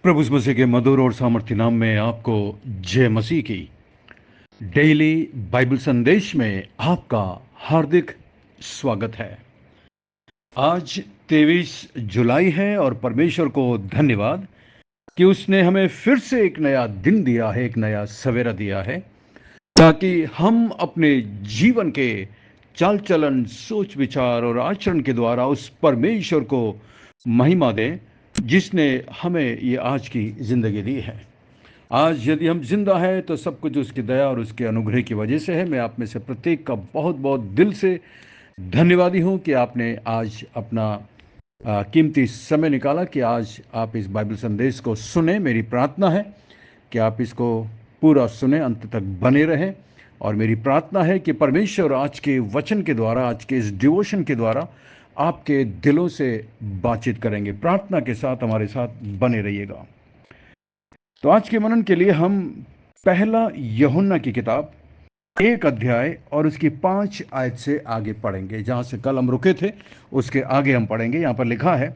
प्रभु यीशु मसीह के मधुर और सामर्थ्य नाम में आपको जय मसीह की। डेली बाइबल संदेश में आपका हार्दिक स्वागत है। आज 23 जुलाई है और परमेश्वर को धन्यवाद कि उसने हमें फिर से एक नया दिन दिया है, एक नया सवेरा दिया है, ताकि हम अपने जीवन के चाल चलन, सोच विचार और आचरण के द्वारा उस परमेश्वर को महिमा दें जिसने हमें ये आज की जिंदगी दी है। आज यदि हम जिंदा हैं तो सब कुछ उसकी दया और उसके अनुग्रह की वजह से है। मैं आप में से प्रत्येक का बहुत बहुत दिल से धन्यवादी हूं कि आपने आज अपना कीमती समय निकाला कि आज आप इस बाइबल संदेश को सुने। मेरी प्रार्थना है कि आप इसको पूरा सुने, अंत तक बने रहें। और मेरी प्रार्थना है कि परमेश्वर आज के वचन के द्वारा, आज के इस डिवोशन के द्वारा आपके दिलों से बातचीत करेंगे। प्रार्थना के साथ हमारे साथ बने रहिएगा। तो आज के मनन के लिए हम पहला यूहन्ना की किताब 1 अध्याय और उसकी 5 आयत से आगे पढ़ेंगे। जहां से कल हम रुके थे उसके आगे हम पढ़ेंगे। यहां पर लिखा है,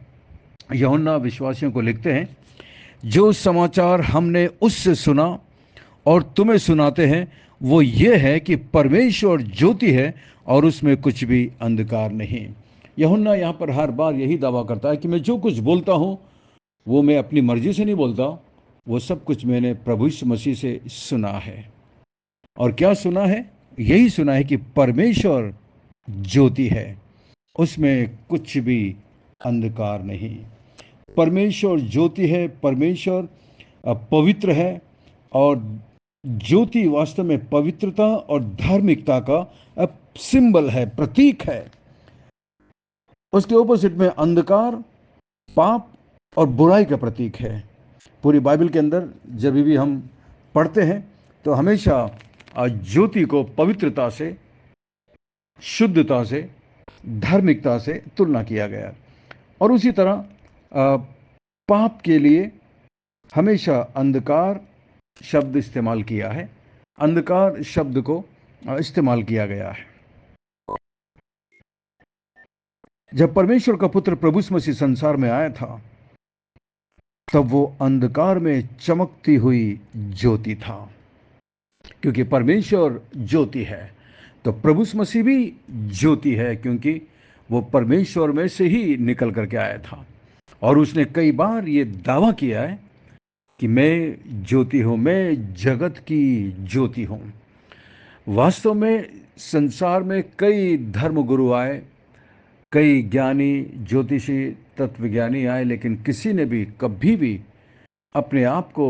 यूहन्ना विश्वासियों को लिखते हैं, जो समाचार हमने उससे सुना और तुम्हें सुनाते हैं वो ये है कि परमेश्वर ज्योति है और उसमें कुछ भी अंधकार नहीं। यूहन्ना यहाँ पर हर बार यही दावा करता है कि मैं जो कुछ बोलता हूँ वो मैं अपनी मर्जी से नहीं बोलता, वो सब कुछ मैंने प्रभु यीशु मसीह से सुना है। और क्या सुना है? यही सुना है कि परमेश्वर ज्योति है, उसमें कुछ भी अंधकार नहीं। परमेश्वर ज्योति है, परमेश्वर पवित्र है और ज्योति वास्तव में पवित्रता और धार्मिकता का सिंबल है, प्रतीक है। उसके ऑपोजिट में अंधकार, पाप और बुराई का प्रतीक है। पूरी बाइबल के अंदर जब भी हम पढ़ते हैं तो हमेशा ज्योति को पवित्रता से, शुद्धता से, धार्मिकता से तुलना किया गया। और उसी तरह पाप के लिए हमेशा अंधकार शब्द इस्तेमाल किया है, अंधकार शब्द को इस्तेमाल किया गया है। जब परमेश्वर का पुत्र प्रभु यीशु मसीह संसार में आया था तब वो अंधकार में चमकती हुई ज्योति था। क्योंकि परमेश्वर ज्योति है तो प्रभु यीशु मसीह भी ज्योति है, क्योंकि वो परमेश्वर में से ही निकल करके आया था। और उसने कई बार ये दावा किया है कि मैं ज्योति हूं, मैं जगत की ज्योति हूं। वास्तव में संसार में कई धर्मगुरु आए, कई ज्ञानी, ज्योतिषी, तत्वज्ञानी आए, लेकिन किसी ने भी कभी भी अपने आप को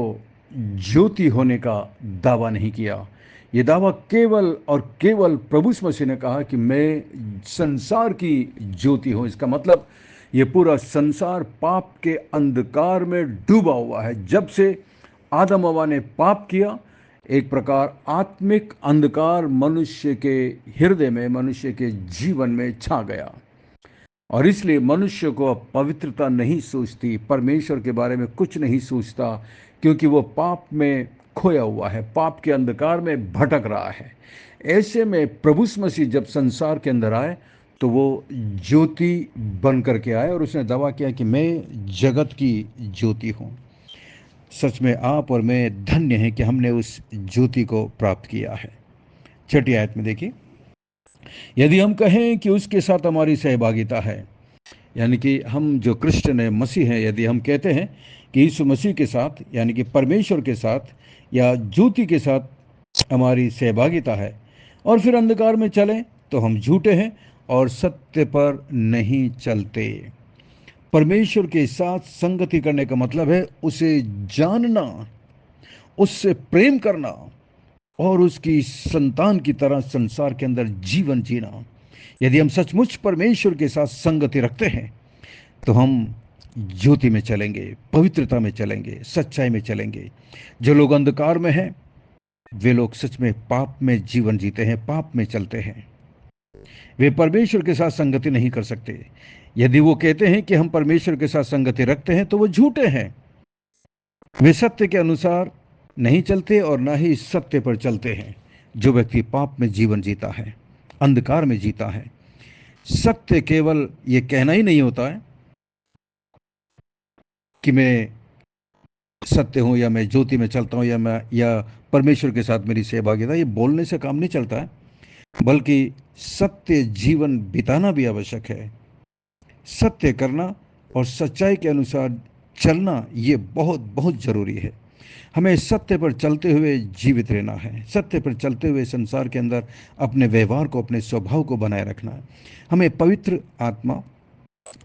ज्योति होने का दावा नहीं किया। ये दावा केवल और केवल प्रभु यीशु मसीह ने कहा कि मैं संसार की ज्योति हूं। इसका मतलब ये पूरा संसार पाप के अंधकार में डूबा हुआ है। जब से आदम हव्वा ने पाप किया, एक प्रकार आत्मिक अंधकार मनुष्य के हृदय में, मनुष्य के जीवन में छा गया। और इसलिए मनुष्य को अब पवित्रता नहीं सोचती, परमेश्वर के बारे में कुछ नहीं सोचता, क्योंकि वो पाप में खोया हुआ है, पाप के अंधकार में भटक रहा है। ऐसे में प्रभु यीशु मसीह जब संसार के अंदर आए तो वो ज्योति बन करके आए और उसने दावा किया कि मैं जगत की ज्योति हूँ। सच में आप और मैं धन्य हैं कि हमने उस ज्योति को प्राप्त किया है। 6 आयत में देखिए, यदि हम कहें कि उसके साथ हमारी सहभागिता है, यानी कि हम जो क्रिश्चियन है, मसीह हैं, यदि हम कहते हैं कि यीशु मसीह के साथ, यानी कि परमेश्वर के साथ या ज्योति के साथ हमारी सहभागिता है, और फिर अंधकार में चलें तो हम झूठे हैं और सत्य पर नहीं चलते। परमेश्वर के साथ संगति करने का मतलब है उसे जानना, उससे प्रेम करना और उसकी संतान की तरह संसार के अंदर जीवन जीना। यदि हम सचमुच परमेश्वर के साथ संगति रखते हैं तो हम ज्योति में चलेंगे, पवित्रता में चलेंगे, सच्चाई में चलेंगे। जो लोग अंधकार में हैं वे लोग सच में पाप में जीवन जीते हैं, पाप में चलते हैं। वे परमेश्वर के साथ संगति नहीं कर सकते। यदि वो कहते हैं कि हम परमेश्वर के साथ संगति रखते हैं तो वो झूठे हैं। वे सत्य के अनुसार नहीं चलते और ना ही सत्य पर चलते हैं। जो व्यक्ति पाप में जीवन जीता है, अंधकार में जीता है, सत्य केवल ये कहना ही नहीं होता है कि मैं सत्य हूँ या मैं ज्योति में चलता हूँ या परमेश्वर के साथ मेरी सहभागिता, ये बोलने से काम नहीं चलता है, बल्कि सत्य जीवन बिताना भी आवश्यक है। सत्य करना और सच्चाई के अनुसार चलना ये बहुत बहुत जरूरी है। हमें सत्य पर चलते हुए जीवित रहना है। सत्य पर चलते हुए संसार के अंदर अपने व्यवहार को, अपने स्वभाव को बनाए रखना है। हमें पवित्र आत्मा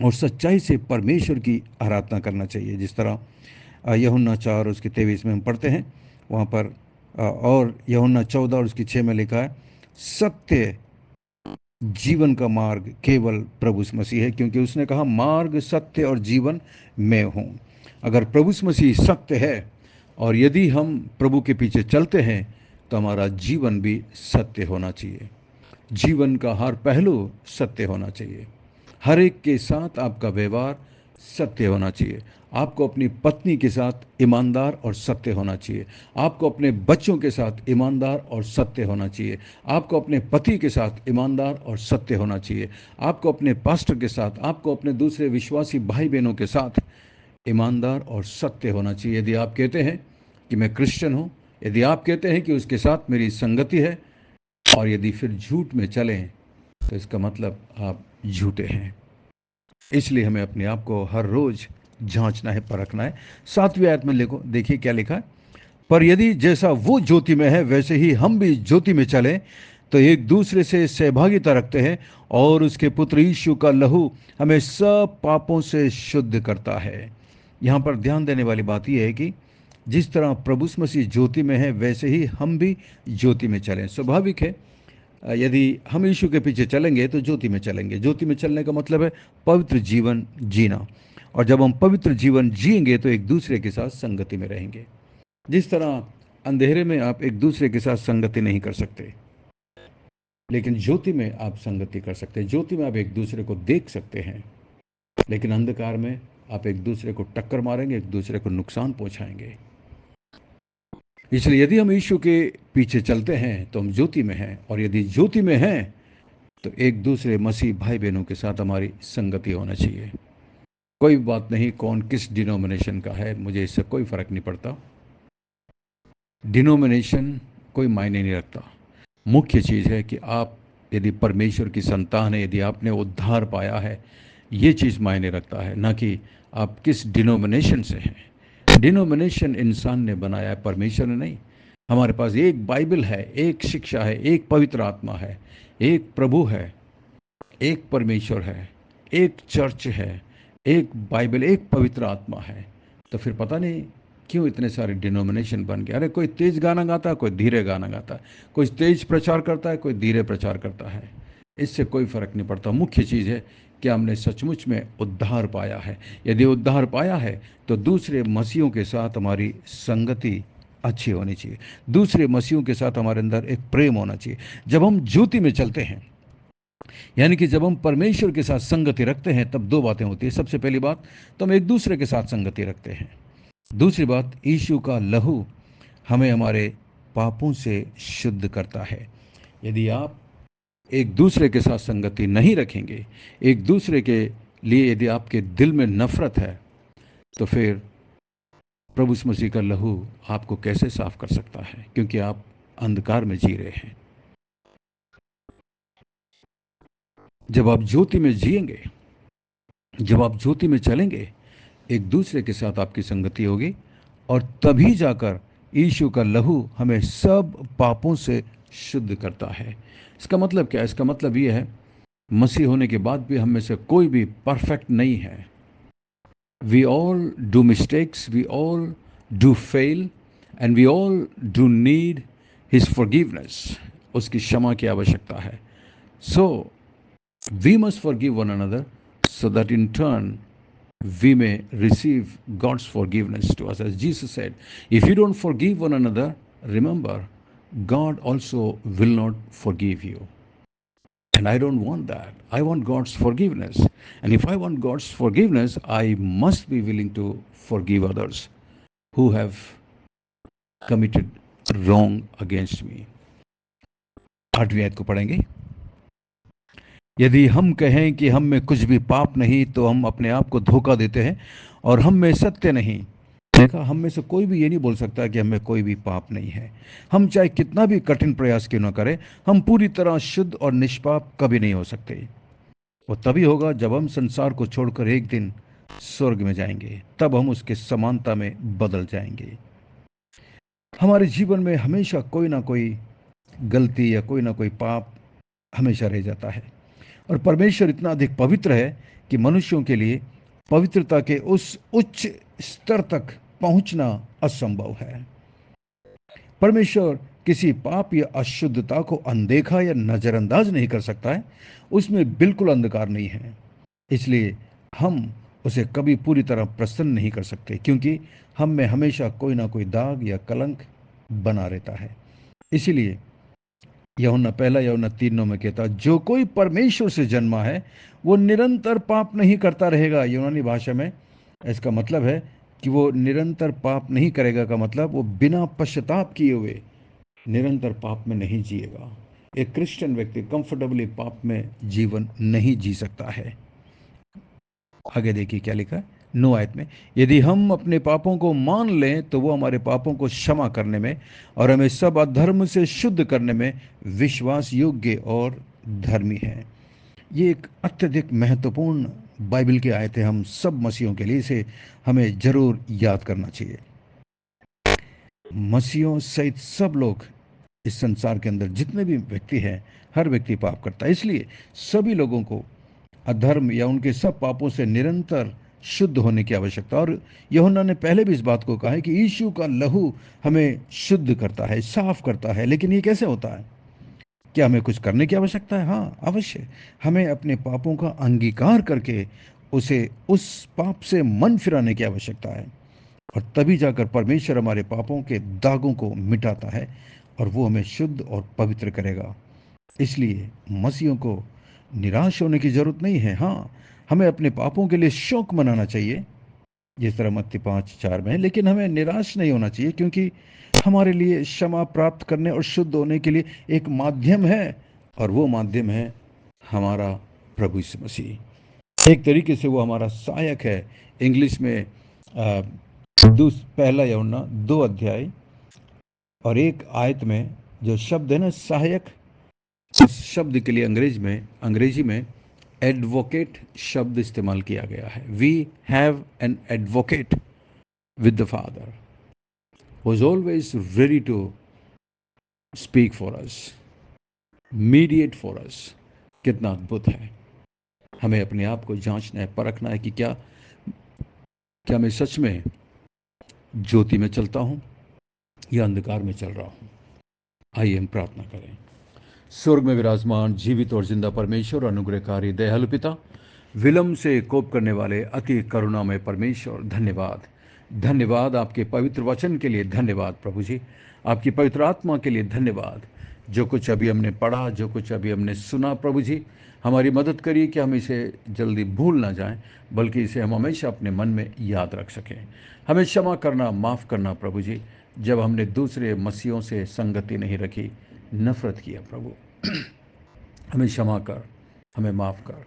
और सच्चाई से परमेश्वर की आराधना करना चाहिए। जिस तरह यूहन्ना 4 उसकी 23 में हम पढ़ते हैं, वहाँ पर और यूहन्ना 14 और उसकी 6 में लिखा है, सत्य जीवन का मार्ग केवल प्रभु मसीह है, क्योंकि उसने कहा मार्ग, सत्य और जीवन मैं हूँ। अगर प्रभु मसीह सत्य है और यदि हम प्रभु के पीछे चलते हैं तो हमारा जीवन भी सत्य होना चाहिए। जीवन का हर पहलू सत्य होना चाहिए। हर एक के साथ आपका व्यवहार सत्य होना चाहिए। आपको अपनी पत्नी के साथ ईमानदार और सत्य होना चाहिए। आपको अपने बच्चों के साथ ईमानदार और सत्य होना चाहिए। आपको अपने पति के साथ ईमानदार और सत्य होना चाहिए। आपको अपने पास्टर के साथ, आपको अपने दूसरे विश्वासी भाई बहनों के साथ ईमानदार और सत्य होना चाहिए। यदि आप कहते हैं कि मैं क्रिश्चियन हूँ, यदि आप कहते हैं कि उसके साथ मेरी संगति है, और यदि फिर झूठ में चलें तो इसका मतलब आप झूठे हैं। इसलिए हमें अपने आप को हर रोज जांचना है, परखना है। 7वीं आयत में लिखो, देखिए क्या लिखा है, पर यदि जैसा वो ज्योति में है वैसे ही हम भी ज्योति में चले तो एक दूसरे से सहभागिता रखते हैं और उसके पुत्र यीशु का लहू हमें सब पापों से शुद्ध करता है। यहाँ पर ध्यान देने वाली बात यह है कि जिस तरह प्रभु मसीह ज्योति में है वैसे ही हम भी ज्योति में चलें। स्वाभाविक है, यदि हम यीशु के पीछे चलेंगे तो ज्योति में चलेंगे। ज्योति में चलने का मतलब है पवित्र जीवन जीना, और जब हम पवित्र जीवन जिएंगे तो एक दूसरे के साथ संगति में रहेंगे। जिस तरह अंधेरे में आप एक दूसरे के साथ संगति नहीं कर सकते, लेकिन ज्योति में आप संगति कर सकते हैं। ज्योति में आप एक दूसरे को देख सकते हैं, लेकिन अंधकार में आप एक दूसरे को टक्कर मारेंगे, एक दूसरे को नुकसान पहुंचाएंगे। इसलिए यदि हम यीशु के पीछे चलते हैं तो हम ज्योति में हैं, और यदि ज्योति में हैं तो एक दूसरे मसीह भाई बहनों के साथ हमारी संगति होना चाहिए। कोई बात नहीं कौन किस डिनोमिनेशन का है, मुझे इससे कोई फर्क नहीं पड़ता। डिनोमिनेशन कोई मायने नहीं रखता। मुख्य चीज़ है कि आप यदि परमेश्वर की संतान है, यदि आपने उद्धार पाया है, ये चीज़ मायने रखता है, ना कि आप किस डिनोमिनेशन से हैं। डिनोमिनेशन इंसान ने बनाया है, परमेश्वर ने नहीं। हमारे पास एक बाइबल है, एक शिक्षा है, एक पवित्र आत्मा है, एक प्रभु है, एक परमेश्वर है, एक चर्च है, एक बाइबल, एक पवित्र आत्मा है। तो फिर पता नहीं क्यों इतने सारे डिनोमिनेशन बन गए। अरे कोई तेज गाना गाता है, कोई धीरे गाना गाता है, कोई तेज प्रचार करता है, कोई धीरे प्रचार करता है। इससे कोई फर्क नहीं पड़ता। मुख्य चीज़ है कि हमने सचमुच में उद्धार पाया है। यदि उद्धार पाया है तो दूसरे मसीहों के साथ हमारी संगति अच्छी होनी चाहिए। दूसरे मसीहों के साथ हमारे अंदर एक प्रेम होना चाहिए। जब हम ज्योति में चलते हैं, यानी कि जब हम परमेश्वर के साथ संगति रखते हैं, तब दो बातें होती है। सबसे पहली बात तो हम एक दूसरे के साथ संगति रखते हैं। दूसरी बात, यीशु का लहू हमें हमारे पापों से शुद्ध करता है। यदि आप एक दूसरे के साथ संगति नहीं रखेंगे, एक दूसरे के लिए यदि आपके दिल में नफरत है, तो फिर प्रभु यीशु मसीह का लहू आपको कैसे साफ कर सकता है, क्योंकि आप अंधकार में जी रहे हैं। जब आप ज्योति में जिएंगे, जब आप ज्योति में चलेंगे, एक दूसरे के साथ आपकी संगति होगी, और तभी जाकर यीशु का लहू हमें सब पापों से शुद्ध करता है। इसका मतलब क्या है? इसका मतलब ये है, मसीह होने के बाद भी हम में से कोई भी परफेक्ट नहीं है। We all do mistakes, we all do fail, and we all do need his forgiveness. उसकी क्षमा की आवश्यकता है। So we must forgive one another, so that in turn we may receive God's forgiveness to us. As Jesus said, if you don't forgive one another, remember, God also will not forgive you. And I don't want that. I want God's forgiveness. And if I want God's forgiveness, I must be willing to forgive others who have committed wrong against me. 8वीं आयत को पढ़ेंगे। यदि हम कहें कि हम में कुछ भी पाप नहीं तो हम अपने आप को धोखा देते हैं और हम में सत्य नहीं। देखा, हम में से कोई भी ये नहीं बोल सकता कि हमें कोई भी पाप नहीं है। हम चाहे कितना भी कठिन प्रयास क्यों ना करें, हम पूरी तरह शुद्ध और निष्पाप कभी नहीं हो सकते। वो तभी होगा जब हम संसार को छोड़कर एक दिन स्वर्ग में जाएंगे, तब हम उसके समानता में बदल जाएंगे। हमारे जीवन में हमेशा कोई ना कोई गलती या कोई ना कोई पाप हमेशा रह जाता है, और परमेश्वर इतना अधिक पवित्र है कि मनुष्यों के लिए पवित्रता के उस उच्च स्तर तक पहुंचना असंभव है। परमेश्वर किसी पाप या अशुद्धता को अनदेखा या नजरअंदाज नहीं कर सकता है। उसमें बिल्कुल अंधकार नहीं है। इसलिए हम उसे कभी पूरी तरह प्रसन्न नहीं कर सकते, क्योंकि हम में हमेशा कोई ना कोई दाग या कलंक बना रहता है। इसीलिए यूहन्ना 1 यूहन्ना 3 में कहता, जो कोई परमेश्वर से जन्मा है वो निरंतर पाप नहीं करता रहेगा। यूनानी भाषा में इसका मतलब है कि वो निरंतर पाप नहीं करेगा, का मतलब वो बिना पश्चाताप किए हुए निरंतर पाप में नहीं जिएगा। एक क्रिश्चियन व्यक्ति कंफर्टेबली पाप में जीवन नहीं जी सकता है। आगे देखिए क्या लिखा है 9 आयत में, यदि हम अपने पापों को मान लें तो वो हमारे पापों को क्षमा करने में और हमें सब अधर्म से शुद्ध करने में विश्वास योग्य और धर्मी है। ये एक अत्यधिक महत्वपूर्ण बाइबल की आयत है। हम सब मसीहों के लिए इसे हमें जरूर याद करना चाहिए। मसीहों सहित सब लोग इस संसार के अंदर जितने भी व्यक्ति हैं, हर व्यक्ति पाप करता है। इसलिए सभी लोगों को अधर्म या उनके सब पापों से निरंतर शुद्ध होने की आवश्यकता। और यूहन्ना ने पहले भी इस बात को कहा है कि यीशु का लहू हमें शुद्ध करता है, साफ करता है। लेकिन ये कैसे होता है? क्या हमें कुछ करने की आवश्यकता है? हाँ, अवश्य। हमें अपने पापों का अंगीकार करके उसे उस पाप से मन फिराने की आवश्यकता है, और तभी जाकर परमेश्वर हमारे पापों के दागों को मिटाता है और वो हमें शुद्ध और पवित्र करेगा। इसलिए मसीहों को निराश होने की जरूरत नहीं है। हाँ, हमें अपने पापों के लिए शोक मनाना चाहिए, जिस तरह मत्ती 5:4 में है, लेकिन हमें निराश नहीं होना चाहिए, क्योंकि हमारे लिए क्षमा प्राप्त करने और शुद्ध होने के लिए एक माध्यम है, और वो माध्यम है हमारा प्रभु यीशु मसीह। एक तरीके से वो हमारा सहायक है। इंग्लिश में 1 यूहन्ना 2 और 1 आयत में जो शब्द है ना सहायक, उस शब्द के लिए अंग्रेजी में एडवोकेट शब्द इस्तेमाल किया गया है। We have an advocate with the father who is always ready to speak for us, mediate for us. कितना अद्भुत है! हमें अपने आप को जांचना है, परखना है कि क्या मैं सच में ज्योति में चलता हूं या अंधकार में चल रहा हूं। आइए हम प्रार्थना करें। स्वर्ग में विराजमान जीवित और जिंदा परमेश्वर, अनुग्रहकारी दयालु पिता, विलंब से कोप करने वाले अति करुणामय परमेश्वर, धन्यवाद। धन्यवाद आपके पवित्र वचन के लिए, धन्यवाद प्रभु जी। आपकी पवित्र आत्मा के लिए धन्यवाद। जो कुछ अभी हमने पढ़ा, जो कुछ अभी हमने सुना, प्रभु जी हमारी मदद करिए कि हम इसे जल्दी भूल ना जाएं, बल्कि इसे हम हमेशा अपने मन में याद रख सकें। हमें क्षमा करना, माफ़ करना प्रभु जी, जब हमने दूसरे मसीहों से संगति नहीं रखी, नफरत किया प्रभु। हमें क्षमा कर, हमें माफ़ कर।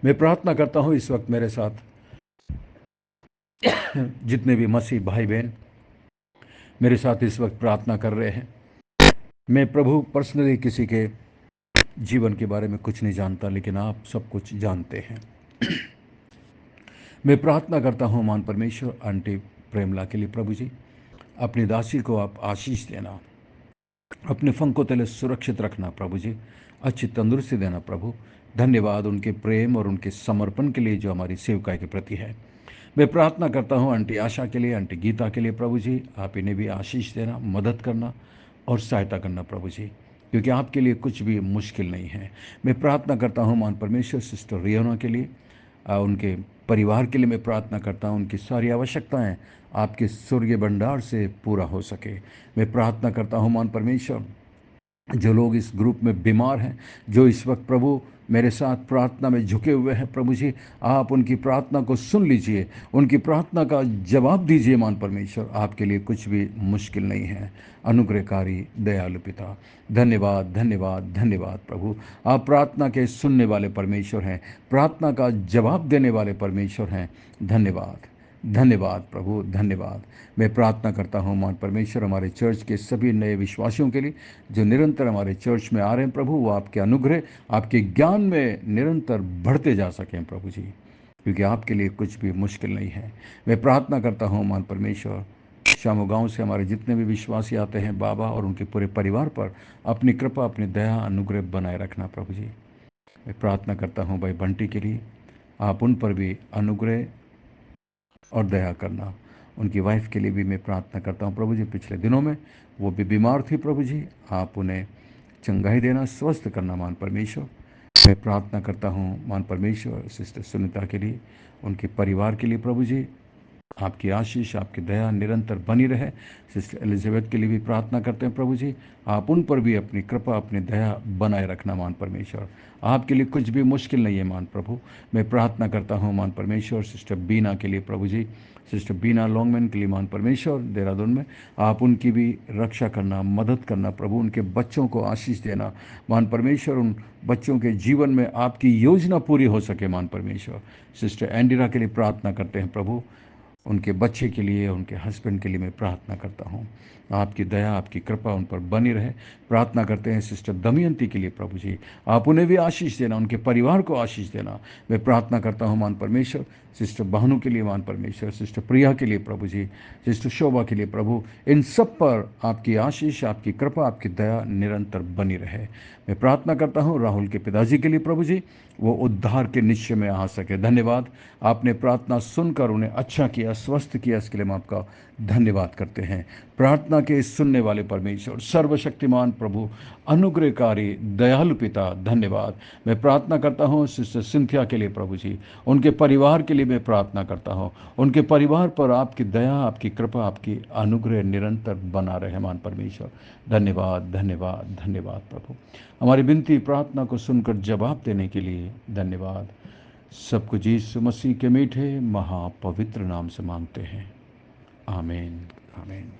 मैं प्रार्थना करता हूँ इस वक्त मेरे साथ जितने भी मसीह भाई बहन मेरे साथ इस वक्त प्रार्थना कर रहे हैं, मैं प्रभु पर्सनली किसी के जीवन के बारे में कुछ नहीं जानता, लेकिन आप सब कुछ जानते हैं। मैं प्रार्थना करता हूँ मान परमेश्वर आंटी प्रेमला के लिए प्रभु जी, अपनी दासी को आप आशीष देना, अपने फंकों तले सुरक्षित रखना प्रभु जी, अच्छी तंदुरुस्ती देना प्रभु। धन्यवाद उनके प्रेम और उनके समर्पण के लिए जो हमारी सेवकाई के प्रति है। मैं प्रार्थना करता हूँ आंटी आशा के लिए, आंटी गीता के लिए प्रभु जी, आप इन्हें भी आशीष देना, मदद करना और सहायता करना प्रभु जी, क्योंकि आपके लिए कुछ भी मुश्किल नहीं है। मैं प्रार्थना करता हूँ मान परमेश्वर सिस्टर रियोना के लिए, उनके परिवार के लिए मैं प्रार्थना करता हूँ, उनकी सारी आवश्यकताएं आपके स्वर्गीय भंडार से पूरा हो सके। मैं प्रार्थना करता हूँ मान परमेश्वर, जो लोग इस ग्रुप में बीमार हैं, जो इस वक्त प्रभु मेरे साथ प्रार्थना में झुके हुए हैं प्रभु जी, आप उनकी प्रार्थना को सुन लीजिए, उनकी प्रार्थना का जवाब दीजिए मान परमेश्वर। आपके लिए कुछ भी मुश्किल नहीं है। अनुग्रहकारी दयालु पिता, धन्यवाद धन्यवाद धन्यवाद प्रभु। आप प्रार्थना के सुनने वाले परमेश्वर हैं, प्रार्थना का जवाब देने वाले परमेश्वर हैं। धन्यवाद धन्यवाद प्रभु, धन्यवाद। मैं प्रार्थना करता हूँ मान परमेश्वर हमारे चर्च के सभी नए विश्वासियों के लिए जो निरंतर हमारे चर्च में आ रहे हैं प्रभु, वो आपके अनुग्रह, आपके ज्ञान में निरंतर बढ़ते जा सकें प्रभु जी, क्योंकि आपके लिए कुछ भी मुश्किल नहीं है। मैं प्रार्थना करता हूँ मान परमेश्वर, शामो गांव से हमारे जितने भी विश्वासी आते हैं बाबा, और उनके पूरे परिवार पर अपनी कृपा, अपनी दया, अनुग्रह बनाए रखना प्रभु जी। मैं प्रार्थना करता हूँ भाई बंटी के लिए, आप उन पर भी अनुग्रह और दया करना। उनकी वाइफ के लिए भी मैं प्रार्थना करता हूँ प्रभु जी, पिछले दिनों में वो भी बीमार थी प्रभु जी, आप उन्हें चंगाई देना, स्वस्थ करना मान परमेश्वर। मैं प्रार्थना करता हूँ मान परमेश्वर सिस्टर सुनीता के लिए, उनके परिवार के लिए प्रभु जी, आपकी आशीष, आपकी दया निरंतर बनी रहे। सिस्टर एलिजाबेथ के लिए भी प्रार्थना करते हैं प्रभु जी, आप उन पर भी अपनी कृपा, अपनी दया बनाए रखना मान परमेश्वर। आपके लिए कुछ भी मुश्किल नहीं है मान प्रभु। मैं प्रार्थना करता हूँ मान परमेश्वर सिस्टर बीना के लिए प्रभु जी, सिस्टर बीना लॉन्गमैन के लिए मान परमेश्वर, देहरादून में आप उनकी भी रक्षा करना, मदद करना प्रभु, उनके बच्चों को आशीष देना मान परमेश्वर, उन बच्चों के जीवन में आपकी योजना पूरी हो सके मान परमेश्वर। सिस्टर एंडिरा के लिए प्रार्थना करते हैं प्रभु, उनके बच्चे के लिए, उनके हस्बैंड के लिए मैं प्रार्थना करता हूँ, आपकी दया, आपकी कृपा उन पर बनी रहे। प्रार्थना करते हैं सिस्टर दमयंती के लिए प्रभु जी, आप उन्हें भी आशीष देना, उनके परिवार को आशीष देना। मैं प्रार्थना करता हूँ मान परमेश्वर सिस्टर बहनों के लिए मान परमेश्वर, सिस्टर प्रिया के लिए प्रभु जी, सिस्टर शोभा के लिए प्रभु, इन सब पर आपकी आशीष, आपकी कृपा, आपकी दया निरंतर बनी रहे। मैं प्रार्थना करता हूँ राहुल के पिताजी के लिए प्रभु जी, वो उद्धार के निश्चय में आ सके। धन्यवाद, आपने प्रार्थना सुनकर उन्हें अच्छा किया, स्वस्थ किया, इसके लिए हम आपका धन्यवाद करते हैं। प्रार्थना के सुनने वाले परमेश्वर, सर्वशक्तिमान प्रभु, अनुग्रहकारी दयालु पिता, धन्यवाद। मैं प्रार्थना करता हूँ सिस्टर सिंथिया के लिए प्रभु जी, उनके परिवार के लिए मैं प्रार्थना करता हूँ, उनके परिवार पर आपकी दया, आपकी कृपा, आपकी अनुग्रह निरंतर बना रहे मान परमेश्वर। धन्यवाद, धन्यवाद, धन्यवाद प्रभु। हमारी विनती प्रार्थना को सुनकर जवाब देने के लिए धन्यवाद। सब कुछ यीशु मसीह के मीठे महापवित्र नाम से मांगते हैं, आमीन, आमीन।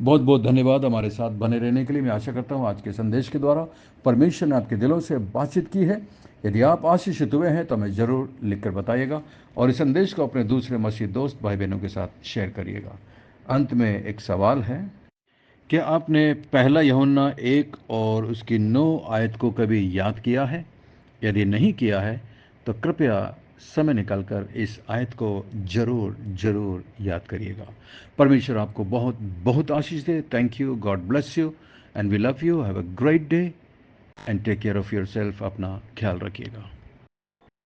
बहुत बहुत धन्यवाद हमारे साथ बने रहने के लिए। मैं आशा करता हूँ आज के संदेश के द्वारा परमेश्वर ने आपके दिलों से बातचीत की है। यदि आप आशीषित हुए हैं तो हमें ज़रूर लिखकर बताइएगा, और इस संदेश को अपने दूसरे मसीह दोस्त भाई बहनों के साथ शेयर करिएगा। अंत में एक सवाल है, क्या आपने पहला यूहन्ना 1 और उसकी 9 आयत को कभी याद किया है? यदि नहीं किया है तो कृपया समय निकालकर इस आयत को जरूर जरूर याद करिएगा। परमेश्वर आपको बहुत बहुत आशीष दे। Thank you, God bless you and we love you. Have a great day and take care of yourself. अपना ख्याल रखिएगा।